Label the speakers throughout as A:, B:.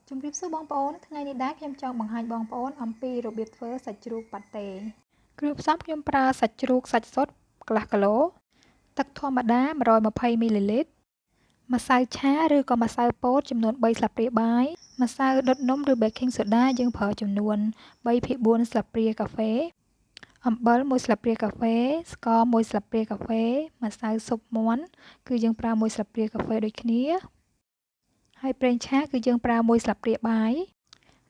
A: ជំរាបសួរបងប្អូនថ្ងៃនេះដែរខ្ញុំចង់បង្ហាញបងប្អូនអំពីរបៀបធ្វើសាច់ជ្រូកប៉ាតេគ្រឿងផ្សំខ្ញុំប្រើសាច់ជ្រូកសាច់សុទ្ធកន្លះគីឡូទឹកធម្មតា120មីលីលីត្រម្សៅឆាឬក៏ម្សៅពោតចំនួន3ស្លាបព្រាបាយម្សៅដុតនំឬ baking soda យើងប្រើចំនួន3/4ស្លាបព្រាកាហ្វេអំបិល1ស្លាបព្រាកាហ្វេស្ករ1ស្លាបព្រាកាហ្វេម្សៅស៊ុបមាន់គឺយើងប្រើ1ស្លាបព្រាកាហ្វេដូចគ្នាហើយប្រេងឆាគឺយើងប្រើ1ស្លាបព្រាបាយ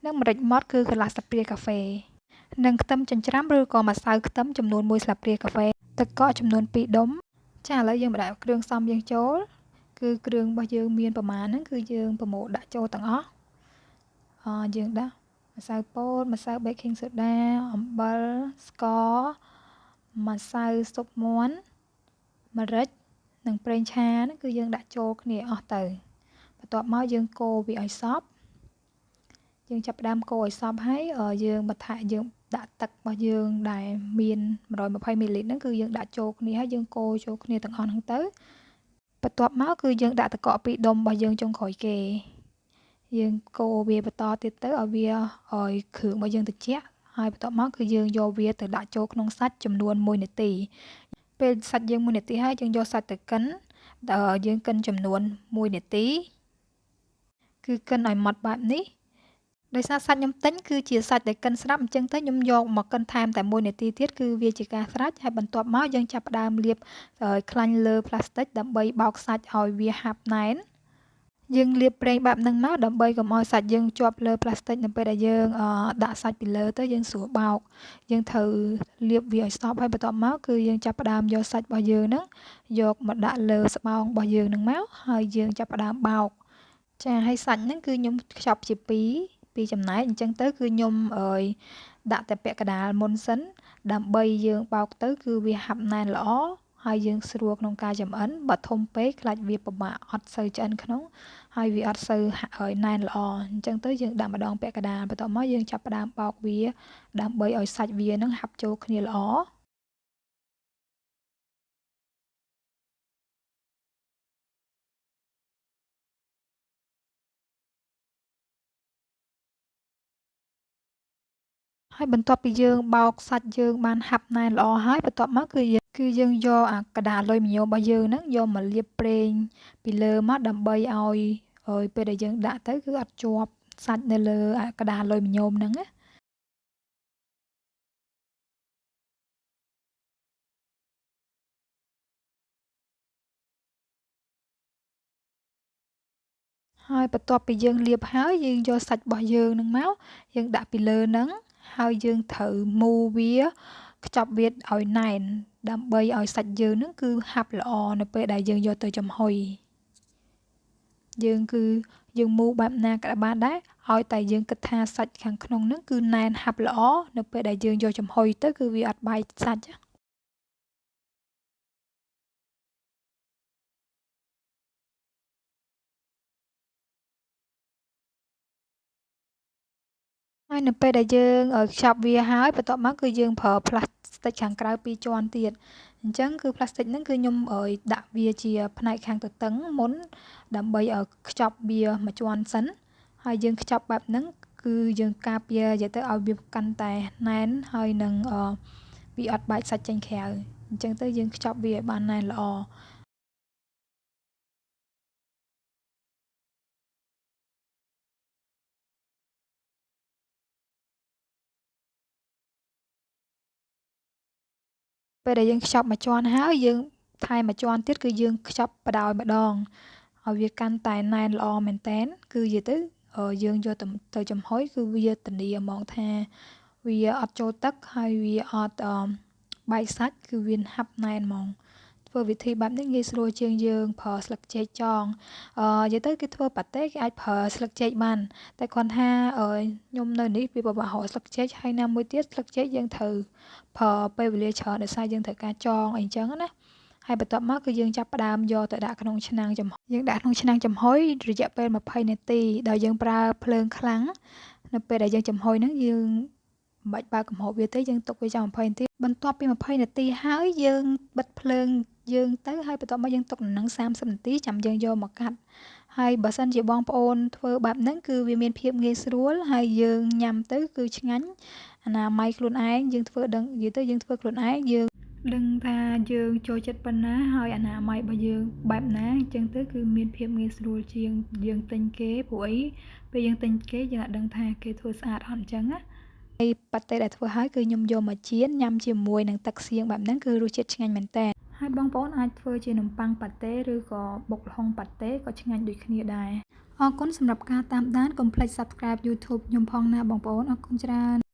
A: និងម្រេចម៉ដ្ឋគឺកន្លះស្លាបព្រាកាហ្វេនិងខ្ទឹមចិញ្ច្រាំឬក៏ម្សៅខ្ទឹមចំនួន1ស្លាបព្រាកាហ្វេទឹកកកចំនួន2ដុំចាឥឡូវយើងបដិគ្រឿងផ្សំយើងចូលគឺគ្រឿងរបស់យើងមានប្រមាណហ្នឹងគឺយើងប្រមូលដាក់ចូលទាំងអស់យើងដាក់ម្សៅពោតម្សៅ baking soda អំបិលស្ករម្សៅស៊ុបមាន់ម្រេចនិងប្រេងឆាហ្នឹងគឺយើងដាក់ចូលគ្នាអស់ទៅបន្ទាប់មកយើងកូរវាឲ្យសព្វយើងចាប់ផ្ដើមកូរឲ្យសព្វហើយយើងបន្ថែមយើងដាក់ទឹករបស់យើងដែលមាន120មីលីលីត្រហ្នឹងគឺយើងដាក់ចូលគ្នាហើយយើងកូរចូលគ្នាទាំងអស់ហ្នឹងទៅបន្ទាប់មកគឺយើងដាក់ទឹកកក2ដុំរបស់យើងចុងក្រោយគេយើងកូរវាបន្តទៀតទៅឲ្យវាឲ្យគ្រឿងរបស់យើងត្រជាក់ហើយបន្ទាប់មកគឺយើងយកវាទៅដាក់ចូលក្នុងសាច់ចំនួន1នាទីពេលសាច់យើង1នាទីហើយយើងយកសាច់ទៅកិនយើងកិនចំនួន1នាទីគឺកិនឲ្យម៉ត់បែបនេះដោយសារសាច់ខ្ញុំទិញគឺជាសាច់ដែលកិនស្រាប់អញ្ចឹងទៅខ្ញុំយកមកកិនថែមតែ1នាទីទៀតគឺវាជាការស្រេចហើយបន្ទាប់មកយើងចាប់ផ្ដើមលាបខ្លាញ់លើផ្លាស្ទិកដើម្បីបោកសាច់ឲ្យវាហាប់ណែនយើងលាបប្រេងបែបហ្នឹងមកដើម្បីកុំឲ្យសាច់យើងជាប់លើផ្លាស្ទិកនៅពេលដែលយើងដាក់សាច់ពីលើទៅយើងស្រួលបោកយើងត្រូវលាបវាឲ្យសព្វហើយបន្ទាប់មកគឺយើងចាប់ផ្ដើមយកសាច់របស់យើងហ្នឹងយកមកដាក់លើស្បោងរបស់យើងហ្នឹងមកហើយយើងចាប់ផ្ដើមបោកចាហើយសាច់ហ្នឹងគឺខ្ញុំខ្ចប់ជាពីរចំណែកអញ្ចឹងទៅគឺខ្ញុំដាក់តែពាក់កណ្ដាលមុនសិនដើម្បីយើងបោកទៅគឺវាហាប់ណែនល្អហើយយើងស្រួលក្នុងការចម្អិនបើធំពេកខ្លាចវាពិបាកអត់សូវឆ្អិនក្នុងហើយវាអត់សូវណែនល្អអញ្ចឹងទៅយើងដាក់ម្ដងពាក់កណ្ដាលបន្ទាប់មកយើងចាប់ផ្ដើមបោកវាដើម្បីឲ្យសាច់វានឹងហាប់ចូលគ្នាល្អហើយបន្ទាប់ពីយើងបោកសាច់យើងបានហាប់ណែនល្អហើយបន្ទាប់មកគឺយើងយកអាកដាលុយមីញ៉ូមរបស់យើងហ្នឹងយកមកលាបប្រេងពីលើមកដើម្បីឲ្យពេលដែលយើងដាក់ទៅគឺអត់ជាប់សាច់នៅលើអាកដាលុយមីញ៉ូមហ្នឹងណាហើយបន្ទាប់ពីយើងលាបហើយយើងយកសាច់របស់យើងហ្នឹងមកយើងដាក់ពីលើហ្នឹងហើយយើងត្រូវមូរវាខ្ចប់វាឲ្យណែនដើម្បីឲ្យសាច់យើងហ្នឹងគឺហាប់ល្អនៅពេលដែលយើងយកទៅចំហុយយើងមូរបែបណាក៏បានដែរឲ្យតែយើងគិតថាសាច់ខាងក្នុងហ្នឹងគឺណែនហាប់ល្អនៅពេលដែលយើងយកចំហុយទៅគឺវាអត់បែកសាច់ហើយនៅពេលដែលយើងខ្ចប់វាហើយបន្ទាប់មកគឺយើងប្រើផ្លាស្ទិកខាងក្រៅ2ជាន់ទៀតអញ្ចឹងគឺផ្លាស្ទិកហ្នឹងគឺខ្ញុំដាក់វាជាផ្នែកខាងទទឹងមុនដើម្បីឲ្យខ្ចប់វាមួយជាន់សិនហើយយើងខ្ចប់បែបហ្នឹងគឺយើងការពារនិយាយទៅឲ្យវាកាន់តែណែនហើយនឹងវាអត់បែកសាច់ចេញក្រៅអញ្ចឹងទៅយើងខ្ចប់វាឲ្យបានណែនល្អពេលដែលយើងខ្ចប់មួយជាន់ហើយយើងថែមមួយជាន់ទៀតគឺយើងខ្ចប់បដោយម្ដងឲ្យវាកាន់តែណែនល្អមែនតែនគឺនិយាយទៅយើងយកទៅចំហុយគឺវាធានាហ្មងថាវាអត់ចូលទឹកហើយវាអត់បែកសាច់គឺវាហាប់ណែនហ្មងធ្វើវិធីបែបនេះងាយស្រួលជាងយើងប្រើស្លឹកចេកចងនិយាយទៅគេធ្វើប៉ាតេគេអាចប្រើស្លឹកចេកបានតែគ្រាន់ថាខ្ញុំនៅនេះវាពិបាករកស្លឹកចេកហើយណាមួយទៀតស្លឹកចេកយើងត្រូវប្រើពេលវេលាច្រើនដោយសារយើងត្រូវការចងអីចឹងណាហើយបន្ទាប់មកគឺយើងចាប់ផ្ដើមយកទៅដាក់ក្នុងឆ្នាំងចំហុយយើងដាក់ក្នុងឆ្នាំងចំហុយរយៈពេល20នាទីដោយយើងប្រើភ្លើងខ្លាំងនៅពេលដែលយើងចំហុយហ្នឹងយើងមិនបាច់បើកកំហុសវាទេយើងទុកវាចាំ20នាទីបន្ទាប់ពី20នាទីហើយយើងបិទភ្លើងយើងទៅហើយបន្ទាប់មកយើងទុកនឹង30នាទីចាំយើងយកមកកាត់ ហើយបើសិនជាបងប្អូនធ្វើបែបហ្នឹងគឺវាមានភាពងាយស្រួលហើយយើងញ៉ាំទៅគឺឆ្ងាញ់អនាម័យខ្លួនឯងយើងធ្វើដឹងនិយាយទៅយើងធ្វើខ្លួនឯងយើងដឹងថាយើងចូលចិត្តប៉ុណ្ណាហើយអនាម័យរបស់យើងបែបណាអញ្ចឹងទៅគឺមានភាពងាយស្រួលជាងយើងទិញគេព្រោះអីពេលយើងទិញគេយើងអត់ដឹងថាគេធ្វើស្អាតអត់អញ្ចឹងណាហើយប៉ាតេដែលធ្វើហើយគឺខ្ញុំយកមកចៀនញ៉ាំជាមួយនឹងទឹកសៀងបែបហ្នឹងគឺរសជាតិឆ្ងាញ់មែនតើហើយបងប្អូនអាចធ្វើជានំប៉័ងប៉ាតេឬក៏បុកល្ហុងប៉ាតេក៏ឆ្ងាញ់ដូចគ្នាដែរអរគុណសម្រាប់ការតាមដានកុំភ្លេច Subscribe YouTube ខ្ញុំផងណាបងប្អូនអរគុណច្រើន